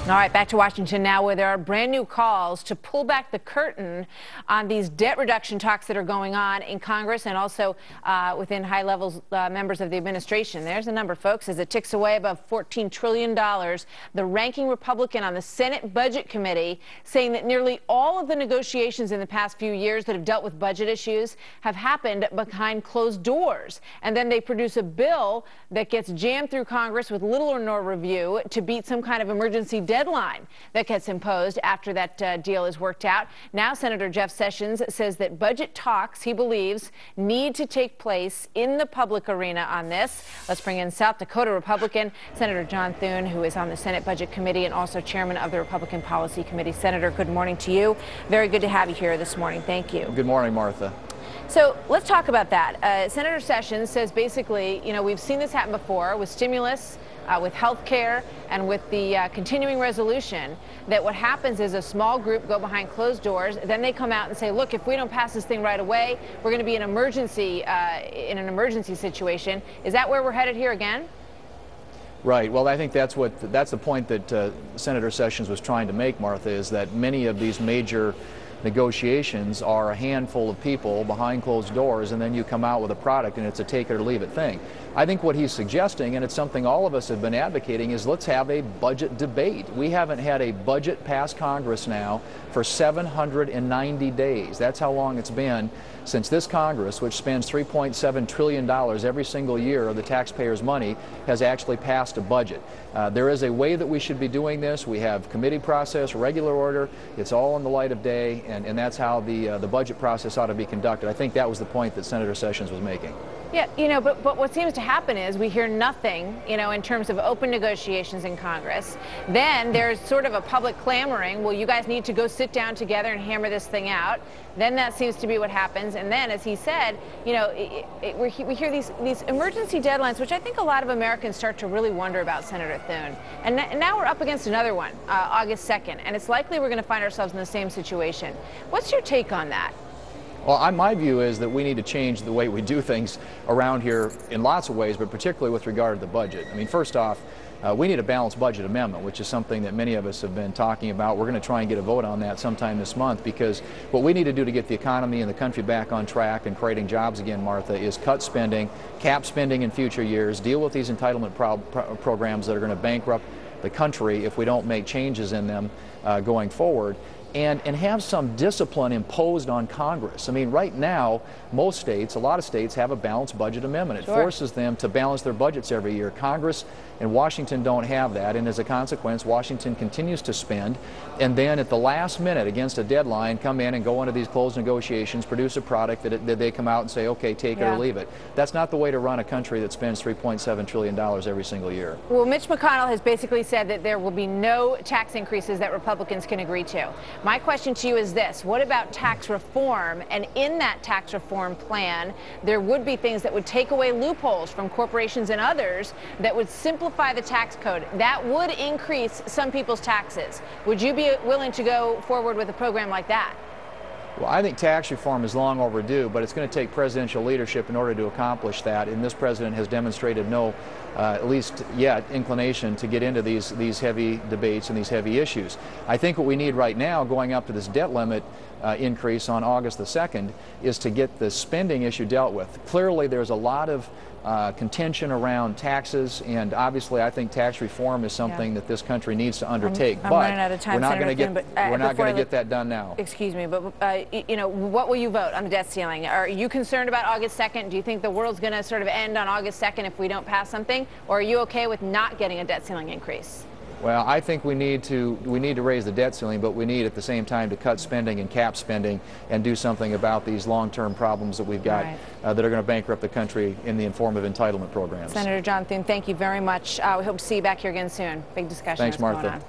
All right, back to Washington now, where there are brand new calls to pull back the curtain on these debt reduction talks that are going on in Congress and also within high levels members of the administration. There's a number, folks, as it ticks away above $14 trillion. The ranking Republican on the Senate Budget Committee saying that nearly all of the negotiations in the past few years that have dealt with budget issues have happened behind closed doors. And then they produce a bill that gets jammed through Congress with little or no review to beat some kind of emergency deadline that gets imposed after that deal is worked out. Now, Senator Jeff Sessions says that budget talks, he believes, need to take place in the public arena on this. Let's bring in South Dakota Republican Senator John Thune, who is on the Senate Budget Committee and also chairman of the Republican Policy Committee. Senator, good morning to you. Very good to have you here this morning. Thank you. Good morning, Martha. So let's talk about that. Senator Sessions says basically, we've seen this happen before with stimulus, with health care, and with the continuing resolution, that what happens is a small group go behind closed doors, then they come out and say, look, if we don't pass this thing right away, we're going to be in an emergency situation. Is that where we're headed here again? Right. Well, I think that's the point that Senator Sessions was trying to make, Martha, is that many of these major negotiations are a handful of people behind closed doors, and then you come out with a product and it's a take it or leave it thing. I think what he's suggesting, and it's something all of us have been advocating, is let's have a budget debate. We haven't had a budget pass Congress now for 790 days. That's how long it's been since this Congress, which spends $3.7 trillion every single year of the taxpayers' money, has actually passed a budget. There is a way that we should be doing this. We have committee process, regular order. It's all in the light of day, and that's how the budget process ought to be conducted. I think that was the point that Senator Sessions was making. Yeah, but what seems to happen is we hear nothing, in terms of open negotiations in Congress. Then there's sort of a public clamoring, well, you guys need to go sit down together and hammer this thing out. Then that seems to be what happens. And then, as he said, we hear these emergency deadlines, which I think a lot of Americans start to really wonder about, Senator Thune. And now we're up against another one, August 2nd, and it's likely we're going to find ourselves in the same situation. What's your take on that? Well, my view is that we need to change the way we do things around here in lots of ways, but particularly with regard to the budget. I mean, first off, we need a balanced budget amendment, which is something that many of us have been talking about. We're going to try and get a vote on that sometime this month, because what we need to do to get the economy and the country back on track and creating jobs again, Martha, is cut spending, cap spending in future years, deal with these entitlement programs that are going to bankrupt the country if we don't make changes in them going forward. And have some discipline imposed on Congress. I mean, right now, most states, a lot of states, have a balanced budget amendment. It forces them to balance their budgets every year. Congress and Washington don't have that, and as a consequence, Washington continues to spend, and then at the last minute, against a deadline, come in and go into these closed negotiations, produce a product that they come out and say, okay, take it or leave it. That's not the way to run a country that spends $3.7 trillion every single year. Well, Mitch McConnell has basically said that there will be no tax increases that Republicans can agree to. My question to you is this: what about tax reform? And in that tax reform plan, there would be things that would take away loopholes from corporations and others that would simplify the tax code. That would increase some people's taxes. Would you be willing to go forward with a program like that? Well, I think tax reform is long overdue, but it's going to take presidential leadership in order to accomplish that, and this president has demonstrated no, at least yet, inclination to get into these heavy debates and these heavy issues. I think what we need right now, going up to this debt limit increase on August the 2nd, is to get the spending issue dealt with. Clearly, there's a lot of contention around taxes, and obviously I think tax reform is something that this country needs to undertake. I'm running out of time, we're not going to get that done now. Excuse me, but what will you vote on the debt ceiling? Are you concerned about August 2nd? Do you think the world's going to sort of end on August 2nd if we don't pass something, or are you okay with not getting a debt ceiling increase? Well, I think we need to raise the debt ceiling, but we need at the same time to cut spending and cap spending and do something about these long-term problems that we've got that are going to bankrupt the country in the form of entitlement programs. Senator John Thune, thank you very much. We hope to see you back here again soon. Big discussion. Thanks, Martha.